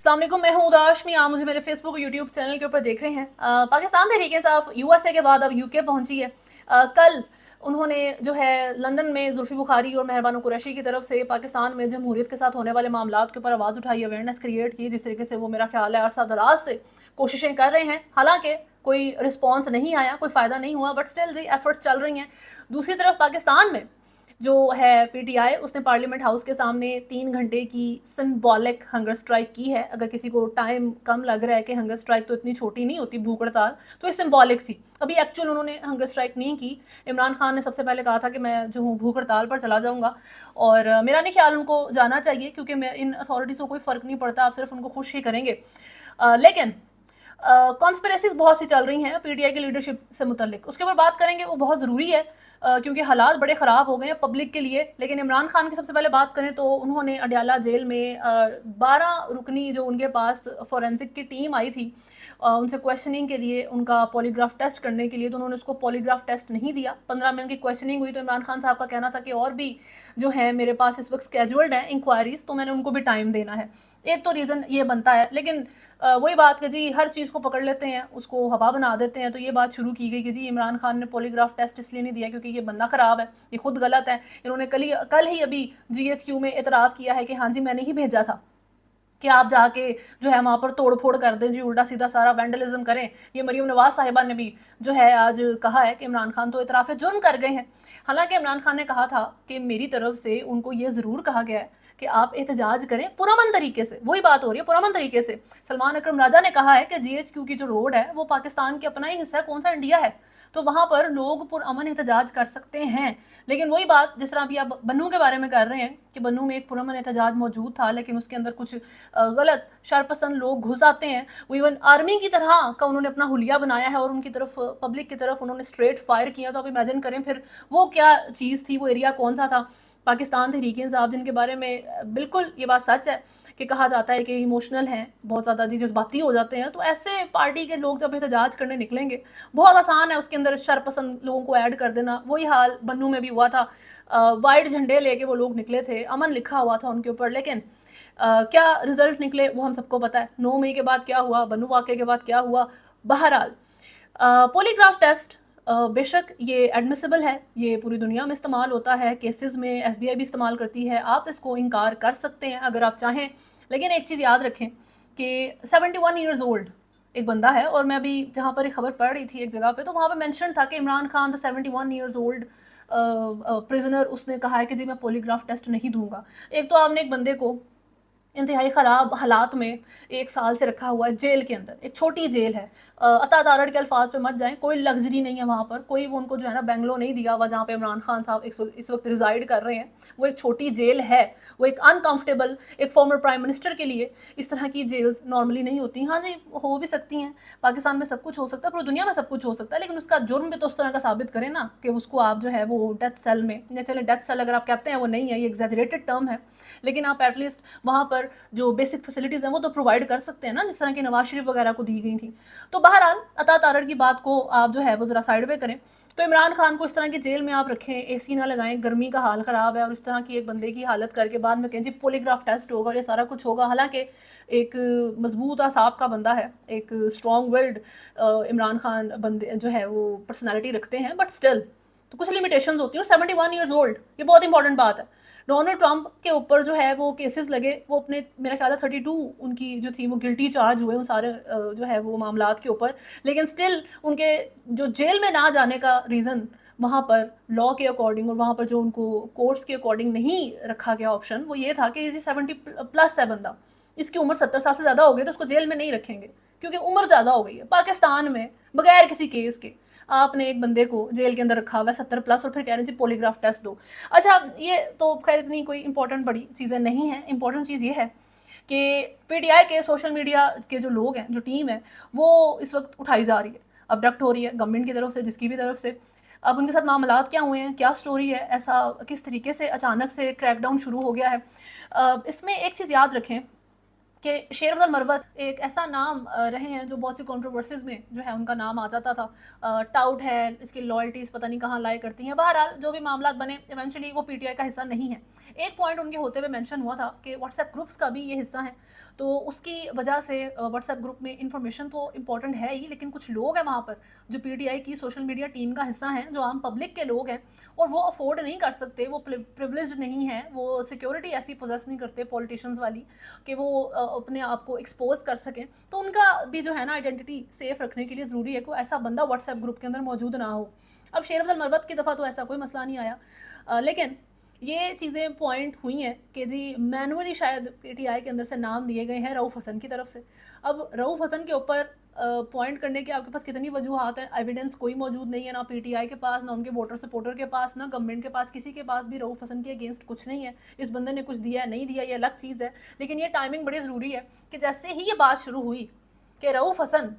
अस्सलाम वालेकुम, मैं हूं उदाशमी। आप मुझे मेरे फेसबुक और यूट्यूब चैनल के ऊपर देख रहे हैं। पाकिस्तान तहरीक-ए-इंसाफ यूएसए के बाद अब यूके पहुंची है। कल उन्होंने जो है लंदन में जुल्फी बुखारी और मेहरबान कुरैशी की तरफ से पाकिस्तान में जमहूरियत के साथ होने वाले मामलात के ऊपर आवाज़ उठाई, अवेयरनेस क्रिएट की, जिस तरीके से वो मेरा ख्याल है अरसा दराज से कोशिशें कर रहे हैं। हालांकि कोई रिस्पॉन्स नहीं आया, कोई फ़ायदा नहीं हुआ, बट स्टिल जी एफर्ट्स चल रही हैं। दूसरी तरफ पाकिस्तान में जो है पीटीआई, उसने पार्लियामेंट हाउस के सामने 3 घंटे की सिंबॉलिक हंगर स्ट्राइक की है। अगर किसी को टाइम कम लग रहा है कि हंगर स्ट्राइक तो इतनी छोटी नहीं होती, भूख हड़ताल, तो ये सिंबॉलिक थी। अभी एक्चुअल उन्होंने हंगर स्ट्राइक नहीं की। इमरान खान ने सबसे पहले कहा था कि मैं जो हूँ भूख हड़ताल पर चला जाऊँगा, और मेरा नहीं ख्याल उनको जाना चाहिए, क्योंकि मैं इन अथॉरिटीज़ को कोई फ़र्क नहीं पड़ता, आप सिर्फ उनको खुश ही करेंगे। लेकिन कॉन्स्पिरेसीज बहुत सी चल रही हैं पीटीआई की लीडरशिप से मुतल्लिक, उसके ऊपर बात करेंगे, वो बहुत ज़रूरी है क्योंकि हालात बड़े ख़राब हो गए हैं पब्लिक के लिए। लेकिन इमरान खान की सबसे पहले बात करें तो उन्होंने अडयाला जेल में 12 रुकनी जो उनके पास फॉरेंसिक की टीम आई थी उनसे क्वेश्चनिंग के लिए, उनका पॉलीग्राफ टेस्ट करने के लिए, तो उन्होंने उसको पॉलीग्राफ टेस्ट नहीं दिया। 15 मिनट की क्वेश्चनिंग हुई तो इमरान खान साहब का कहना था कि और भी जो है मेरे पास इस वक्त स्केजुअल्ड हैं इंक्वायरीज, तो मैंने उनको भी टाइम देना है। एक तो रीज़न ये बनता है, लेकिन वही बात कि जी हर चीज़ को पकड़ लेते हैं, उसको हवा बना देते हैं। तो ये बात शुरू की गई कि जी इमरान खान ने पॉलीग्राफ टेस्ट इसलिए नहीं दिया क्योंकि ये बंदा ख़राब है, ये खुद गलत है। इन्होंने कल ही अभी जीएचक्यू में एतराफ़ किया है कि हाँ जी मैंने ही भेजा था कि आप जाके जो है वहाँ पर तोड़ फोड़ कर दें जी, उल्टा सीधा सारा वैंडलिज्म करें। ये मरीम नवाज साहिबा ने भी जो है आज कहा है कि इमरान खान तो इतराफ़ जुर्म कर गए हैं। हालांकि इमरान खान ने कहा था कि मेरी तरफ से उनको ये ज़रूर कहा गया है कि आप एहतजाज करें पुरअमन तरीके से। वही बात हो रही है, पुरअमन तरीके से। सलमान अकरम राजा ने कहा है कि जीएचक्यू की जो रोड है वो पाकिस्तान के अपना ही हिस्सा है, कौन सा इंडिया है, तो वहाँ पर लोग पुरअमन एहतजाज कर सकते हैं। लेकिन वही बात जिस तरह अभी आप बन्नू के बारे में कर रहे हैं कि बन्नू में एक पुरअमन एहतजाज मौजूद था, लेकिन उसके अंदर कुछ गलत शरपसंद लोग घुस आते हैं। वो इवन आर्मी की तरह का उन्होंने अपना हुलिया बनाया है और उनकी तरफ, पब्लिक की तरफ उन्होंने स्ट्रेट फायर किया। तो आप इमेजिन करें फिर वो क्या चीज़ थी, वो एरिया कौन सा था। पाकिस्तान तहरीक-ए-इंसाफ, जिनके बारे में बिल्कुल ये बात सच है कि कहा जाता है कि इमोशनल हैं, बहुत ज़्यादा जी जज्बाती हो जाते हैं, तो ऐसे पार्टी के लोग जब एहतजाज करने निकलेंगे, बहुत आसान है उसके अंदर शरपसंद लोगों को ऐड कर देना। वही हाल बन्नू में भी हुआ था। वाइट झंडे लेके वो लोग निकले थे, अमन लिखा हुआ था उनके ऊपर, लेकिन क्या रिजल्ट निकले वो हम सबको पता है। 9 मई के बाद क्या हुआ, बन्नू वाक़े के बाद क्या हुआ। बहरहाल पॉलीग्राफ टेस्ट बेशक ये एडमिसिबल है, ये पूरी दुनिया में इस्तेमाल होता है, केसेस में एफबीआई भी इस्तेमाल करती है, आप इसको इनकार कर सकते हैं अगर आप चाहें। लेकिन एक चीज़ याद रखें कि 71 ईयर्स ओल्ड एक बंदा है, और मैं अभी जहाँ पर एक खबर पढ़ रही थी एक जगह पे, तो वहाँ पे मेंशन था कि Imran Khan the 71 years old prisoner, उसने कहा है कि जी मैं पॉलीग्राफ टेस्ट नहीं दूंगा। एक तो आपने एक बंदे को इंतहाई ख़राब हालात में 1 साल से रखा हुआ है जेल के अंदर, एक छोटी जेल है। अता तारड़ के अल्फाज पे मत जाएं, कोई लग्जरी नहीं है वहाँ पर, कोई वो उनको जो है ना बेंगलो नहीं दिया हुआ जहाँ पे इमरान खान साहब इस वक्त रिजाइड कर रहे हैं। वो एक छोटी जेल है, वो एक अनकंफर्टेबल, एक फॉर्मर प्राइम मिनिस्टर के लिए इस तरह की जेल्स नॉर्मली नहीं होती। हाँ जी हो भी सकती हैं, पाकिस्तान में सब कुछ हो सकता है, पूरी दुनिया में सब कुछ हो सकता है, लेकिन उसका जुर्म भी तो उस तरह का साबित करें ना कि उसको आप जो है वो डेथ सेल में, या चले डेथ सेल अगर आप कहते हैं वो नहीं है, ये एग्जैजरेटेड टर्म है, लेकिन आप एटलीस्ट वहाँ पर जो बेसिक फैसिलिटीज़ हैं वो तो प्रोवाइड कर सकते हैं ना, जिस तरह की नवाज शरीफ वगैरह को दी गई थी। तो बहरहाल अता तारड़ की बात को आप जो है वो ज़रा साइड पे करें। तो इमरान खान को इस तरह की जेल में आप रखें, एसी ना लगाएं, गर्मी का हाल ख़राब है, और इस तरह की एक बंदे की हालत करके बाद में कहें जी पॉलीग्राफ टेस्ट होगा और ये सारा कुछ होगा। हालांकि एक मजबूत आसाब का बंदा है, एक स्ट्रॉन्ग विल्ड इमरान खान बंदे जो है वो पर्सनैलिटी रखते हैं, बट स्टिल तो कुछ लिमिटेशंस होती हैं। और 71 ईयर्स ओल्ड, ये बहुत इंपॉर्टेंट बात है। डोनाल्ड ट्रंप के ऊपर जो है वो केसेस लगे, वो अपने मेरा ख्याल है 32 उनकी जो थी वो गिल्टी चार्ज हुए उन सारे जो है वो मामलात के ऊपर, लेकिन स्टिल उनके जो जेल में ना जाने का रीज़न वहाँ पर लॉ के अकॉर्डिंग और वहाँ पर जो उनको कोर्ट्स के अकॉर्डिंग नहीं रखा गया ऑप्शन, वो ये था कि ये 70+ है बंदा, इसकी उम्र 70 साल से ज़्यादा हो गई तो उसको जेल में नहीं रखेंगे क्योंकि उम्र ज़्यादा हो गई है। पाकिस्तान में बगैर किसी केस के आपने एक बंदे को जेल के अंदर रखा हुआ है 70+, और फिर कह रहे हैं जी पॉलीग्राफ टेस्ट दो। अच्छा ये तो खैर इतनी कोई इंपॉर्टेंट बड़ी चीज़ें नहीं हैं। इंपॉर्टेंट चीज़ ये है कि पीटीआई के सोशल मीडिया के जो लोग हैं, जो टीम है, वो इस वक्त उठाई जा रही है, अबडक्ट हो रही है गवर्नमेंट की तरफ से, जिसकी भी तरफ से। अब उनके साथ मामलात क्या हुए हैं, क्या स्टोरी है, ऐसा किस तरीके से अचानक से क्रैकडाउन शुरू हो गया है। इसमें एक चीज़ याद रखें कि शेर अफजल मरवत एक ऐसा नाम रहे हैं जो बहुत सी कंट्रोवर्सीज में जो है उनका नाम आ जाता था। टाउट है, इसकी लॉयल्टीज़ पता नहीं कहाँ लाई करती हैं। बहरहाल जो भी मामला बने, इवेंचुअली वो पीटीआई का हिस्सा नहीं है। एक पॉइंट उनके होते हुए मेंशन हुआ था कि व्हाट्सएप ग्रुप्स का भी ये हिस्सा है, तो उसकी वजह से व्हाट्सएप ग्रुप में इंफॉर्मेशन तो इंपॉर्टेंट है ही, लेकिन कुछ लोग हैं वहाँ पर जो पीटीआई की सोशल मीडिया टीम का हिस्सा हैं, जो आम पब्लिक के लोग हैं, और वो अफोर्ड नहीं कर सकते, वो प्रिविलेज्ड नहीं है, वो सिक्योरिटी ऐसी पोजेस नहीं करते पॉलिटिशियंस वाली कि वो अपने आप को एक्सपोज कर सकें। तो उनका भी जो है ना आइडेंटिटी सेफ रखने के लिए ज़रूरी है कि ऐसा बंदा व्हाट्सएप ग्रुप के अंदर मौजूद ना हो। अब शेर अफजल मरवत की दफ़ा तो ऐसा कोई मसला नहीं आया, लेकिन ये चीज़ें पॉइंट हुई हैं कि जी मैनुअली शायद पीटीआई के अंदर से नाम दिए गए हैं रऊफ़ हसन की तरफ से। अब रऊफ़ हसन के ऊपर पॉइंट करने के आपके पास कितनी वजूहात हैं, एविडेंस कोई मौजूद नहीं है, ना पीटीआई के पास, ना उनके वोटर सपोर्टर के पास, ना गवर्नमेंट के पास, किसी के पास भी रऊफ़ हसन के अगेंस्ट कुछ नहीं है। इस बंदे ने कुछ दिया है नहीं दिया ये अलग चीज़ है, लेकिन ये टाइमिंग बड़ी ज़रूरी है कि जैसे ही ये बात शुरू हुई कि रऊफ़ हसन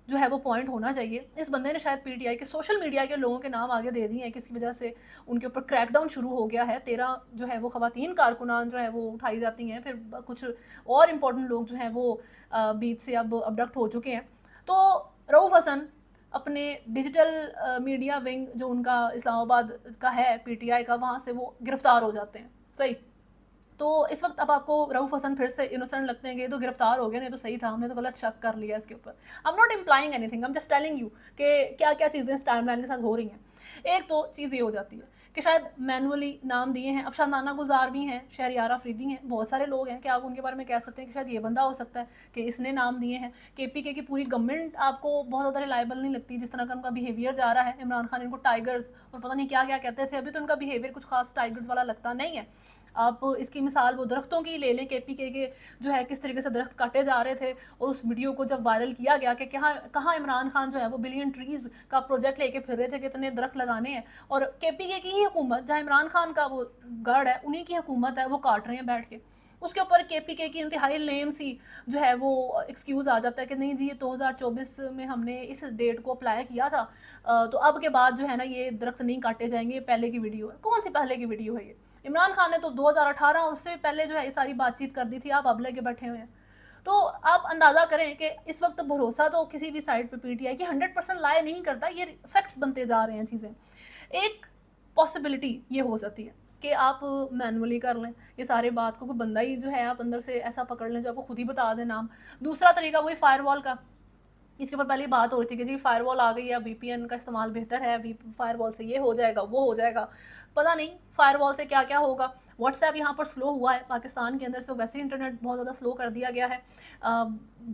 जो है वो पॉइंट होना चाहिए, इस बंदे ने शायद पीटीआई के सोशल मीडिया के लोगों के नाम आगे दे दिए हैं, किसी वजह से उनके ऊपर क्रैकडाउन शुरू हो गया है। 13 जो है वो ख़वातीन कारकुनान जो है वो उठाई जाती हैं, फिर कुछ और इम्पोर्टेंट लोग जो हैं वो बीच से अब अबडक्ट हो चुके हैं। तो रऊफ़ हसन अपने डिजिटल मीडिया विंग जो उनका इस्लामाबाद का है पीटीआई का, वहाँ से वो गिरफ्तार हो जाते हैं। सही, तो इस वक्त अब आपको रऊफ़ हसन फिर से इनोसेंट लगते हैं कि ये तो गिरफ्तार हो गए, नहीं तो सही था, हमने तो गलत शक कर लिया इसके ऊपर। I am not implying anything, I am just telling you कि क्या क्या चीज़ें इस टाइमलाइन के साथ हो रही हैं। एक तो चीज़ ये हो जाती है कि शायद मैनुअली नाम दिए हैं। अब शादाना गुलजार भी हैं, शहरियार अफरीदी हैं, बहुत सारे लोग हैं कि आप उनके बारे में कह सकते हैं कि शायद ये बंदा हो सकता है कि इसने नाम दिए हैं। केपीके की पूरी गवर्नमेंट आपको बहुत ज़्यादा रिलायबल नहीं लगती, जिस तरह का उनका बिहेवियर जा रहा है। इमरान खान इनको टाइगर्स और पता नहीं क्या क्या कहते थे, अभी तो उनका बिहेवियर कुछ खास टाइगर्स वाला लगता नहीं है। आप इसकी मिसाल वो दरख्तों की ले लें, केपीके के जो है किस तरीके से दरख्त काटे जा रहे थे, और उस वीडियो को जब वायरल किया गया कि कहाँ इमरान खान जो है वो बिलियन ट्रीज़ का प्रोजेक्ट लेके फिर रहे थे कि इतने दरख्त लगाने हैं, और केपीके की ही हुकूमत जहाँ इमरान खान का वो गढ़ है उन्हीं की हुकूमत है, वो काट रहे हैं बैठ के। उसके ऊपर केपीके की इंतहाई लेम सी जो है वो एक्सक्यूज़ आ जाता है कि नहीं जी ये 2024 में हमने इस डेट को अप्लाई किया था, तो अब के बाद जो है ना ये दरख्त नहीं काटे जाएंगे, पहले की वीडियो है। कौन सी पहले की वीडियो है ये? इमरान खान ने तो 2018 और उससे पहले जो है ये सारी बातचीत कर दी थी, आप अब लेके बैठे हुए हैं। तो आप अंदाज़ा करें कि इस वक्त भरोसा तो किसी भी साइड पे पीटीआई की 100% लाए नहीं करता, ये फैक्ट्स बनते जा रहे हैं चीज़ें। एक पॉसिबिलिटी ये हो सकती है कि आप मैनुअली कर लें ये सारे बात को, कोई बंदा ही जो है आप अंदर से ऐसा पकड़ लें जो आपको खुद ही बता दें नाम। दूसरा तरीका वही फायरवॉल का, इसके ऊपर पहले बात हो रही थी कि जी फायरवॉल आ गई है, वीपीएन का इस्तेमाल बेहतर है, फायरवॉल से ये हो जाएगा वो हो जाएगा। पता नहीं फायरवॉल से क्या क्या होगा। व्हाट्सएप यहाँ पर स्लो हुआ है पाकिस्तान के अंदर से, वैसे इंटरनेट बहुत ज़्यादा स्लो कर दिया गया है।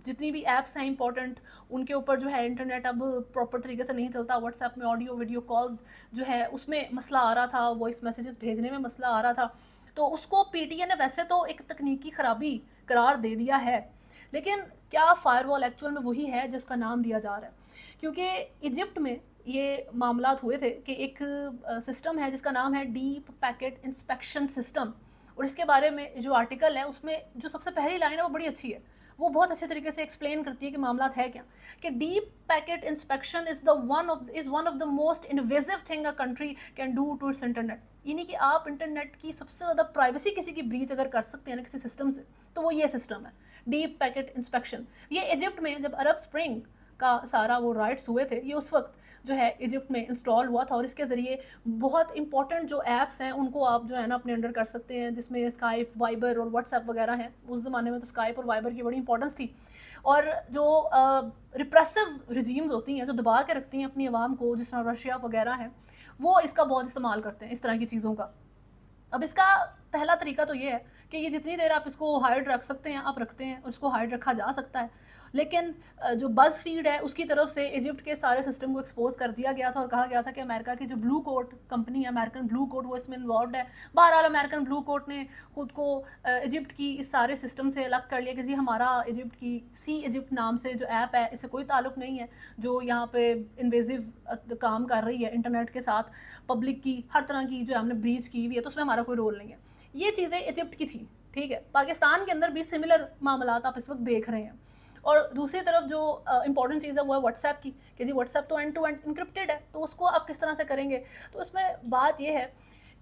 जितनी भी ऐप्स हैं इंपॉर्टेंट उनके ऊपर जो है इंटरनेट अब प्रॉपर तरीके से नहीं चलता। व्हाट्सएप में ऑडियो वीडियो कॉल्स जो है उसमें मसला आ रहा था, वॉइस मैसेजेस भेजने में मसला आ रहा था, तो उसको पीटीए ने वैसे तो एक तकनीकी ख़राबी करार दे दिया है, लेकिन क्या फायरवॉल एक्चुअल में वही है जिसका नाम दिया जा रहा है? क्योंकि इजिप्ट में ये मामलात हुए थे कि एक सिस्टम है जिसका नाम है डीप पैकेट इंस्पेक्शन सिस्टम, और इसके बारे में जो आर्टिकल है उसमें जो सबसे पहली लाइन है वो बड़ी अच्छी है, वो बहुत अच्छे तरीके से एक्सप्लेन करती है कि मामला है क्या। कि deep packet inspection is one of the most invasive thing a country can do to its internet. यानी कि आप इंटरनेट की सबसे ज़्यादा प्राइवेसी किसी की ब्रीच अगर कर सकते हैं ना किसी सिस्टम से, तो वो ये सिस्टम है डीप पैकेट इंस्पेक्शन। ये इजिप्ट में जब अरब स्प्रिंग का सारा वो राइट्स हुए थे, ये उस वक्त जो है इजिप्ट में इंस्टॉल हुआ था, और इसके ज़रिए बहुत इंपॉर्टेंट जो ऐप्स हैं उनको आप जो है ना अपने अंडर कर सकते हैं, जिसमें स्काइप, वाइबर और व्हाट्सएप वगैरह हैं। उस ज़माने में तो स्काइप और वाइबर की बड़ी इंपॉर्टेंस थी। और जो रिप्रेसिव रिजीम्स होती हैं जो दबा के रखती हैं अपनी आवाम को, जिस तरह रशिया वगैरह हैं, वो इसका बहुत इस्तेमाल करते हैं इस तरह की चीज़ों का। अब इसका पहला तरीका तो ये है कि ये जितनी देर आप इसको हाइड रख सकते हैं आप रखते हैं, और इसको हाइड रखा जा सकता है। लेकिन जो बज़ फीड है उसकी तरफ से इजिप्ट के सारे सिस्टम को एक्सपोज कर दिया गया था, और कहा गया था कि अमेरिका की जो ब्लू कोट कंपनी है, अमेरिकन ब्लू कोट, वो इसमें इन्वॉल्व है। बहरहाल अमेरिकन ब्लू कोट ने खुद को इजिप्ट की इस सारे सिस्टम से अलग कर लिया कि जी हमारा इजिप्ट की सी इजिप्ट नाम से जो ऐप है इससे कोई ताल्लुक नहीं है, जो यहाँ पे इन्वेजिव काम कर रही है इंटरनेट के साथ, पब्लिक की हर तरह की जो हमने ब्रीच की हुई है, तो उसमें हमारा कोई रोल नहीं है। ये चीज़ें इजिप्ट की थी, ठीक है। पाकिस्तान के अंदर भी सिमिलर मामलात आप इस वक्त देख रहे हैं। और दूसरी तरफ जो इंपॉर्टेंट चीज़ है वो है व्हाट्सएप की, कि जी व्हाट्सएप तो एंड टू एंड इनक्रिप्टेड है, तो उसको आप किस तरह से करेंगे। तो इसमें बात ये है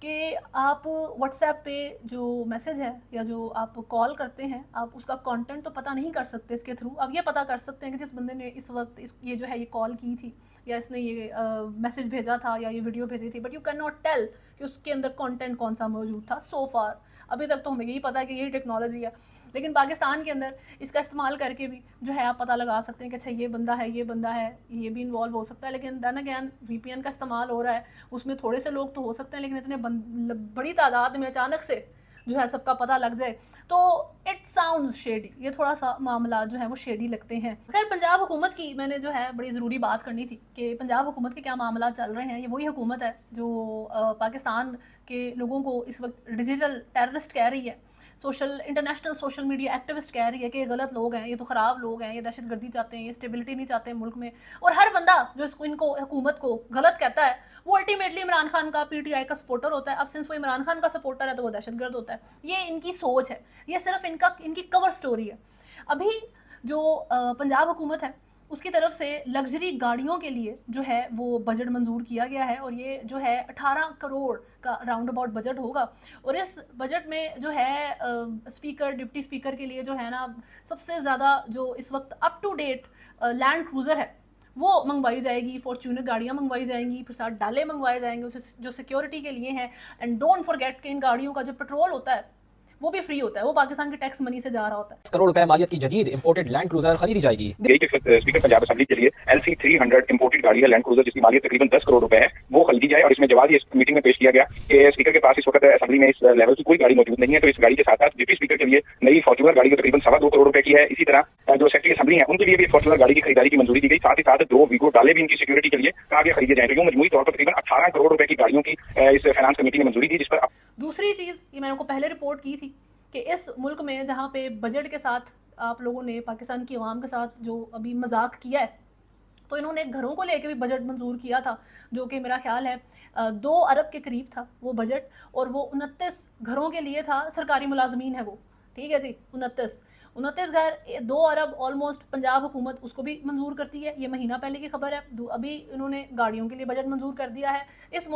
कि आप व्हाट्सएप पे जो मैसेज है या जो आप कॉल करते हैं, आप उसका कंटेंट तो पता नहीं कर सकते इसके थ्रू। आप ये पता कर सकते हैं कि जिस बंदे ने इस वक्त ये जो है ये कॉल की थी या इसने ये मैसेज भेजा था या ये वीडियो भेजी थी, but you can not tell कि उसके अंदर कंटेंट कौन सा मौजूद था सो फार। अभी तक तो हमें यही पता है कि यही टेक्नोलॉजी है, लेकिन पाकिस्तान के अंदर इसका इस्तेमाल करके भी जो है आप पता लगा सकते हैं कि अच्छा ये बंदा है, ये बंदा है, ये भी इन्वॉल्व हो सकता है। लेकिन देन अगैन VPN का इस्तेमाल हो रहा है, उसमें थोड़े से लोग तो हो सकते हैं, लेकिन इतने बड़ी तादाद में अचानक से जो है सबका पता लग जाए तो इट साउंड्स शेडी। ये थोड़ा सा मामला जो है वो शेडी लगते हैं। खैर, पंजाब हुकूमत की मैंने जो है बड़ी ज़रूरी बात करनी थी कि पंजाब हुकूमत के क्या मामला चल रहे हैं। ये वही हुकूमत है जो पाकिस्तान के लोगों को इस वक्त डिजिटल टेररिस्ट कह रही है, इंटरनेशनल सोशल मीडिया एक्टिविस्ट कह रही है कि ये गलत लोग हैं, ये तो ख़राब लोग हैं, ये दहशतगर्दी चाहते हैं, ये स्टेबिलिटी नहीं चाहते मुल्क में। और हर बंदा जो इनको हुकूमत को गलत कहता है वो अल्टीमेटली इमरान खान का PTI का सपोर्टर होता है। अब सिंस वो इमरान खान का सपोर्टर है तो वो दहशतगर्द होता है। ये इनकी सोच है, ये सिर्फ इनकी कवर स्टोरी है। अभी जो पंजाब हुकूमत है उसकी तरफ से लग्जरी गाड़ियों के लिए जो है वो बजट मंजूर किया गया है, और ये जो है 18 करोड़ का राउंड अबाउट बजट होगा। और इस बजट में जो है स्पीकर, डिप्टी स्पीकर के लिए जो है ना सबसे ज़्यादा जो इस वक्त up to date Land Cruiser है वो मंगवाई जाएगी, फॉर्च्यूनर गाड़ियाँ मंगवाई जाएंगी, फिर साथ डाले मंगवाए जाएंगे जो सिक्योरिटी के लिए हैं। एंड डोंट फॉरगेट कि इन गाड़ियों का जो पेट्रोल होता है वो भी फ्री होता है, वो पाकिस्तान के टैक्स मनी से जा रहा होता है। 10 करोड़ रुपए मालियत की जदीद इंपोर्टेड लैंड क्रूजर खरीदी जाएगी। यही स्पीकर पंजाब असेंबली के लिए LC 300 इंपोर्टेड गाड़ी है लैंड क्रूजर, जिसकी मालियत तकरीबन 10 करोड़ रुपए है, वो खरीदी जाए। और इसमें जवाब इस मीटिंग में पेश किया गया कि स्पीकर के पास इस वक्त असेंबली में इस लेवल की कोई गाड़ी मौजूद नहीं है, तो इस गाड़ी के साथ साथ डिप्टी स्पीकर के लिए नई फॉर्च्यूनर गाड़ी जो तकरीबन 2.25 करोड़ रुपए की है। इसी तरह जो सेक्रेटरी असेंबली है उनके लिए भी फॉर्च्यूनर गाड़ी की खरीदारी की मंजूरी दी गई। साथ ही साथ 2 वीगो डाले भी इनकी सिक्योरिटी के लिए कहा गया खरीदे जाए। तो मजमूई तौर पर तकरीबन 18 करोड़ रुपए की गाड़ियों की इस फाइनेंस कमेटी ने मंजूरी दी, जिस पर दूसरी चीज़ ये मैंने को पहले रिपोर्ट की थी कि इस मुल्क में जहाँ पे बजट के साथ आप लोगों ने पाकिस्तान की आवाम के साथ जो अभी मजाक किया है, तो इन्होंने घरों को लेके भी बजट मंजूर किया था, जो कि मेरा ख्याल है 2 अरब के करीब था वो बजट, और वो 29 घरों के लिए था। सरकारी मुलाजमीन है वो, ठीक है जी, 29 घर, 2 अरब ऑलमोस्ट। पंजाब हुकूमत उसको भी मंजूर करती है, ये महीना पहले की खबर है। अभी इन्होंने गाड़ियों के लिए बजट मंजूर कर दिया है। इस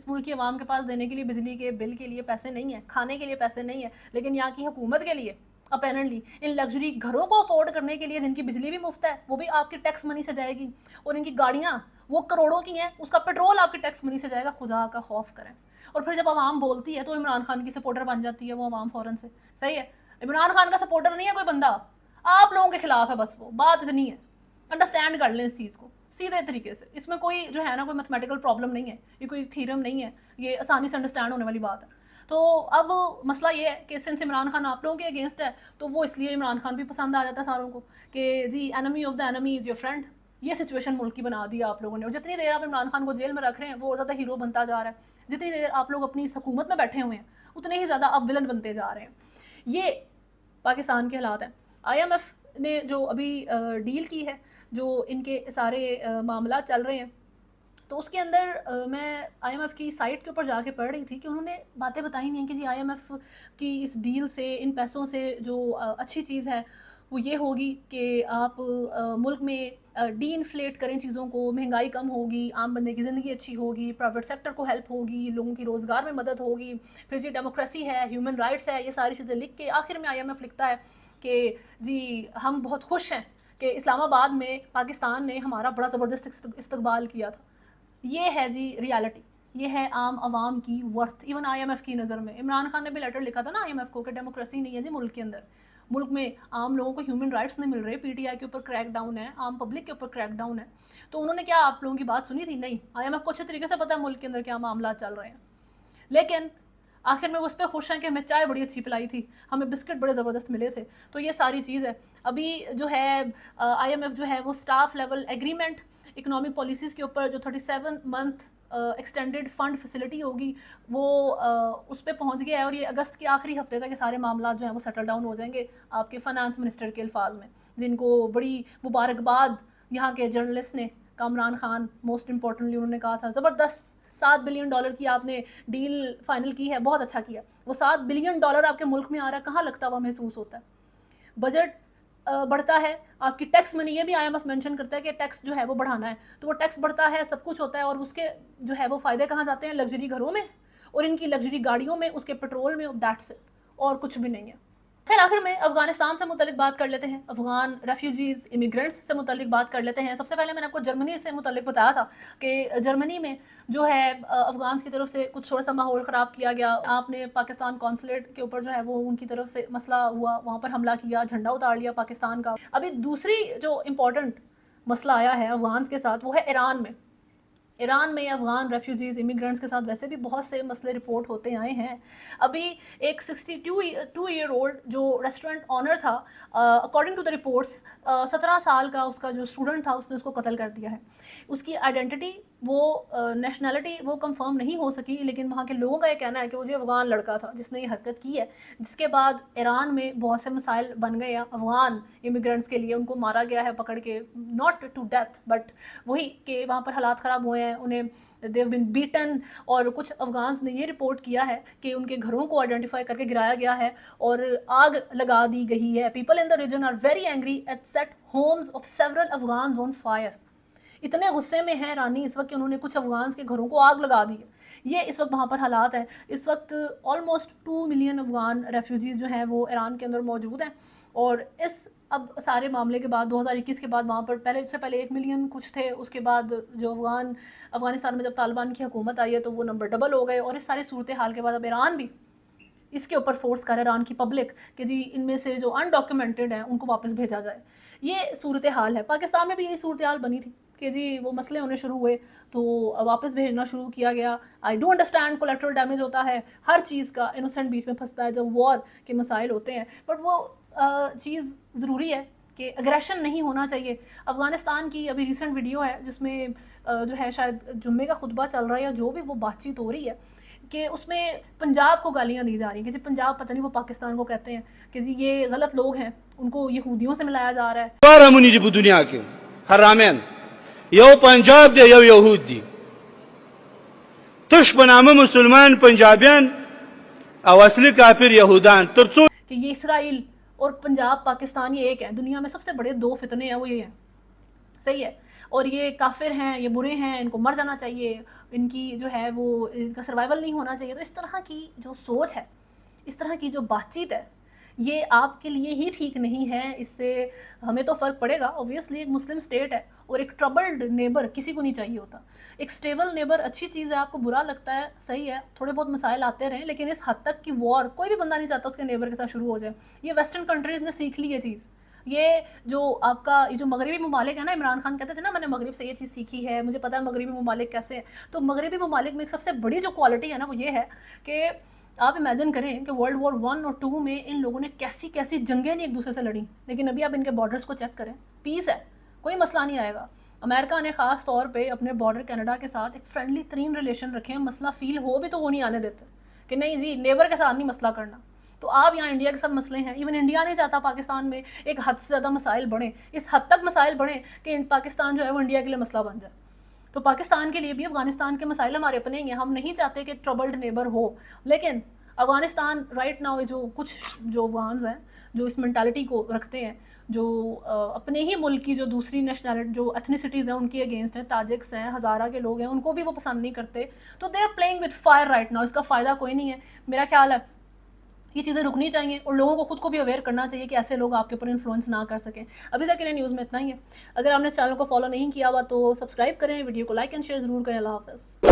मुल्क की आवाम के पास देने के लिए बिजली के बिल के लिए पैसे नहीं है, खाने के लिए पैसे नहीं है, लेकिन यहाँ की हुकूमत के लिए अपेरेंटली इन लग्जरी घरों को अफोर्ड करने के लिए जिनकी बिजली भी मुफ्त है वो भी आपकी टैक्स मनी से जाएगी, और इनकी गाड़ियाँ वो करोड़ों की हैं, उसका पेट्रोल आपकी टैक्स मनी से जाएगा। खुदा का खौफ करें। और फिर जब आवाम बोलती है तो इमरान खान की सपोर्टर बन जाती है वो आवाम फ़ौरन से। सही है, इमरान खान का सपोर्टर नहीं है कोई बंदा, आप लोगों के खिलाफ है बस। वो बात इतनी है, अंडरस्टैंड कर लें इस चीज़ को सीधे तरीके से। इसमें कोई जो है ना कोई मैथमेटिकल प्रॉब्लम नहीं है, ये कोई थीरम नहीं है, ये आसानी से अंडरस्टैंड होने वाली बात है। तो अब मसला ये है कि सिंस इमरान खान आप लोगों के अगेंस्ट है, तो वो इसलिए इमरान खान भी पसंद आ जाता है सारों को कि जी enemy of the enemy is your friend. ये सिचुएशन मुल्क की बना दी आप लोगों ने, और जितनी देर आप इमरान खान को जेल में रख रहे हैं वो ज़्यादा हीरो बनता जा रहा है। जितनी देर आप लोग अपनी इस हुकूमत में बैठे हुए हैं उतने ही ज़्यादा आप विलन बनते जा रहे हैं। ये पाकिस्तान के हालात हैं। IMF ने जो अभी डील की है, जो इनके सारे मामला चल रहे हैं, तो उसके अंदर मैं IMF की साइट के ऊपर जाके पढ़ रही थी कि उन्होंने बातें बताई हुई हैं कि जी IMF की इस डील से, इन पैसों से जो अच्छी चीज़ है वो ये होगी कि आप मुल्क में डी इन्फ्लेट करें चीज़ों को, महंगाई कम होगी, आम बंदे की ज़िंदगी अच्छी होगी, प्राइवेट सेक्टर को हेल्प होगी, लोगों की रोज़गार में मदद होगी, फिर जी डेमोक्रेसी है, ह्यूमन राइट्स है। ये सारी चीज़ें लिख के आखिर में IMF लिखता है कि जी हम बहुत खुश हैं कि इस्लामाबाद में पाकिस्तान ने हमारा बड़ा ज़बरदस्त इस्तकबाल किया था। ये है जी रियलिटी, ये है आम आवाम की वर्थ। इवन IMF की नज़र में इमरान खान ने भी लेटर लिखा था ना IMF को कि डेमोक्रेसी नहीं है जी मुल्क के अंदर, मुल्क में आम लोगों को ह्यूमन राइट्स नहीं मिल रहे, PTI के ऊपर क्रैक डाउन है, आम पब्लिक के ऊपर क्रैक डाउन है। तो उन्होंने क्या आप लोगों की बात सुनी थी? नहीं। IMF को अच्छे तरीके से पता है मुल्क के अंदर क्या मामला चल रहे हैं, लेकिन आखिर में वो उस पर खुश हैं कि हमें चाय बड़ी अच्छी पिलाई थी, हमें बिस्किट बड़े ज़बरदस्त मिले थे। तो ये सारी चीज़ है। अभी जो है IMF जो है वो staff level agreement economic policies के ऊपर जो 37 मंथ एक्सटेंडेड फ़ंड फैसिलिटी होगी वो उस पर पहुँच गया है, और ये अगस्त के आखिरी हफ्ते तक ये सारे मामला जो हैं वो सेटल डाउन हो जाएंगे आपके फाइनेंस मिनिस्टर के अल्फाज में, जिनको बड़ी मुबारकबाद यहाँ के जर्नलिस्ट ने, कामरान खान मोस्ट इम्पॉर्टेंटली उन्होंने कहा था ज़बरदस्त $7 बिलियन की आपने डील फाइनल की है, बहुत अच्छा किया। वो $7 बिलियन आपके मुल्क में आ रहा है, कहाँ लगता हुआ महसूस होता है। बजट बढ़ता है, आपकी टैक्स मनी, ये भी IMF मेंशन करता है कि टैक्स जो है वो बढ़ाना है, तो वो टैक्स बढ़ता है, सब कुछ होता है, और उसके जो है वो फ़ायदे कहाँ जाते हैं? लग्जरी घरों में और इनकी लग्जरी गाड़ियों में, उसके पेट्रोल में, दैट्स इट, और कुछ भी नहीं है। फिर आखिर में अफगानिस्तान से मुतलिक बात कर लेते हैं, अफगान रेफ्यूजीज़ इमिग्रेंट्स से मुतलिक बात कर लेते हैं। सबसे पहले मैंने आपको जर्मनी से मुतलिक बताया था कि जर्मनी में जो है अफगान की तरफ से कुछ थोड़ा सा माहौल ख़राब किया गया। आपने पाकिस्तान कॉन्सुलेट के ऊपर जो है वो उनकी तरफ से मसला हुआ, वहाँ पर हमला किया, झंडा उतार लिया पाकिस्तान का। अभी दूसरी जो इम्पोर्टेंट मसला आया है अफगान के साथ वो है ईरान में। ईरान में अफगान रेफ्यूजीज़ इमिग्रेंट्स के साथ वैसे भी बहुत से मसले रिपोर्ट होते आए हैं। अभी एक 62 ईयर ओल्ड जो रेस्टोरेंट ऑनर था, अकॉर्डिंग टू द रिपोर्ट्स 17 साल का उसका जो स्टूडेंट था उसने उसको कत्ल कर दिया है। उसकी आइडेंटिटी वो नेशनैलिटी वो कंफर्म नहीं हो सकी, लेकिन वहाँ के लोगों का ये कहना है कि वो जो अफगान लड़का था जिसने ये हरकत की है, जिसके बाद ईरान में बहुत से मसाइल बन गए हैं अफगान इमिग्रेंट्स के लिए। उनको मारा गया है पकड़ के, नॉट टू डेथ बट वही कि वहाँ पर हालात ख़राब हुए हैं, उन्हें दे हैव बीन बीटन। और कुछ अफगान्स ने ये रिपोर्ट किया है कि उनके घरों को आइडेंटिफाई करके गिराया गया है और आग लगा दी गई है। People in the region are very angry at set homes of several Afghans on fire. इतने गुस्से में है रानी इस वक्त कि उन्होंने कुछ अफगान्स के घरों को आग लगा दी है। ये इस वक्त वहाँ पर हालात है। इस वक्त ऑलमोस्ट 2 मिलियन अफगान रेफ्यूजीज़ जो हैं वो ईरान के अंदर मौजूद हैं। और इस अब सारे मामले के बाद 2021 के बाद वहाँ पर इससे पहले 1 मिलियन कुछ थे, उसके बाद जो अफगानिस्तान में जब तालिबान की हुकूमत आई है तो वो नंबर डबल हो गए। और इस सारी सूरत हाल के बाद अब ईरान भी इसके ऊपर फोर्स कर ईरान की पब्लिक कि जी इनमें से जो अनडॉक्यूमेंटेड हैं उनको वापस भेजा जाए। ये सूरत हाल है। पाकिस्तान में भी यही सूरत हाल बनी थी कि जी वो मसले होने शुरू हुए तो वापस भेजना शुरू किया गया। I do understand colorectal damage होता है हर चीज़ का, इनोसेंट बीच में फंसता है जब वॉर के मसाइल होते हैं, बट वो चीज़ ज़रूरी है कि अग्रेशन नहीं होना चाहिए। अफ़गानिस्तान की अभी रिसेंट वीडियो है जिसमें जो है शायद जुम्मे का खुतबा चल रहा है या जो भी वो बातचीत हो रही है कि उसमें पंजाब को गालियाँ दी जा रही हैं कि जी पंजाब पता नहीं वो पाकिस्तान को कहते हैं कि जी ये गलत लोग हैं, उनको यहूदियों से मिलाया जा रहा है। बारामुनी जी दुनिया के हरामैन यो पंजाब दे यो यहूद दी तुश बनाम मुसलमान पंजाबियन और असली काफिर यहूदान तरसो कि ये इसराइल और पंजाब पाकिस्तान ये एक है। दुनिया में सबसे बड़े 2 फितने हैं वो ये हैं, सही है। और ये काफिर हैं, ये बुरे हैं, इनको मर जाना चाहिए, इनकी जो है वो इनका सर्वाइवल नहीं होना चाहिए। तो इस तरह की जो सोच है, इस तरह की जो बातचीत है, ये आपके लिए ही ठीक नहीं है। इससे हमें तो फ़र्क पड़ेगा ऑब्वियसली। एक मुस्लिम स्टेट है और एक ट्रबल्ड नेबर किसी को नहीं चाहिए होता। एक स्टेबल नेबर अच्छी चीज़ है, आपको बुरा लगता है, सही है, थोड़े बहुत मसाइल आते रहें, लेकिन इस हद तक की वॉर कोई भी बंदा नहीं चाहता उसके नेबर के साथ शुरू हो जाए। ये वेस्टर्न कंट्रीज़ ने सीख ली ये चीज़। ये जो आपका ये जो मगरबी ममालिक है ना, इमरान खान कहते थे ना मैंने मगरब से ये चीज़ सीखी है, मुझे पता है मगरबी ममालिक कैसे हैं। तो मगरबी ममालिक में एक सबसे बड़ी जो क्वालिटी है ना वो ये है कि आप इमेजिन करें कि वर्ल्ड वॉर 1 और 2 में इन लोगों ने कैसी कैसी जंगें नहीं एक दूसरे से लड़ी, लेकिन अभी आप इनके बॉर्डर्स को चेक करें, पीस है, कोई मसला नहीं आएगा। अमेरिका ने ख़ास तौर पे अपने बॉर्डर कनाडा के साथ एक फ्रेंडली तरीन रिलेशन रखे हैं। मसला फील हो भी तो वो नहीं आने देते कि नहीं जी नेबर के साथ नहीं मसला करना। तो आप यहाँ इंडिया के साथ मसले हैं, इवन इंडिया नहीं चाहता पाकिस्तान में एक हद से ज़्यादा मसाइल बढ़ें, इस हद तक मसाइल बढ़ें कि पाकिस्तान जो है वो इंडिया के लिए मसला बन जाए। तो पाकिस्तान के लिए भी अफगानिस्तान के मसाइल हमारे अपने ही हैं। हम नहीं चाहते कि ट्रबल्ड नेबर हो, लेकिन अफगानिस्तान राइट नाउ जो कुछ जो अफगान्स हैं जो इस मेंटालिटी को रखते हैं, जो अपने ही मुल्क की जो दूसरी नेशनलिटी जो एथनिसिटीज़ हैं उनके अगेंस्ट हैं, ताजिक्स हैं, हज़ारा के लोग हैं, उनको भी वो पसंद नहीं करते। तो they are playing with fire right now. इसका फ़ायदा कोई नहीं है। मेरा ख्याल है ये चीज़ें रुकनी चाहिए और लोगों को खुद को भी अवेयर करना चाहिए कि ऐसे लोग आपके ऊपर इन्फ्लुएंस ना कर सकें। अभी तक के लिए न्यूज़ में इतना ही है। अगर आपने चैनल को फॉलो नहीं किया हुआ तो सब्सक्राइब करें, वीडियो को लाइक एंड शेयर ज़रूर करें। अल्लाह हाफ़िज़।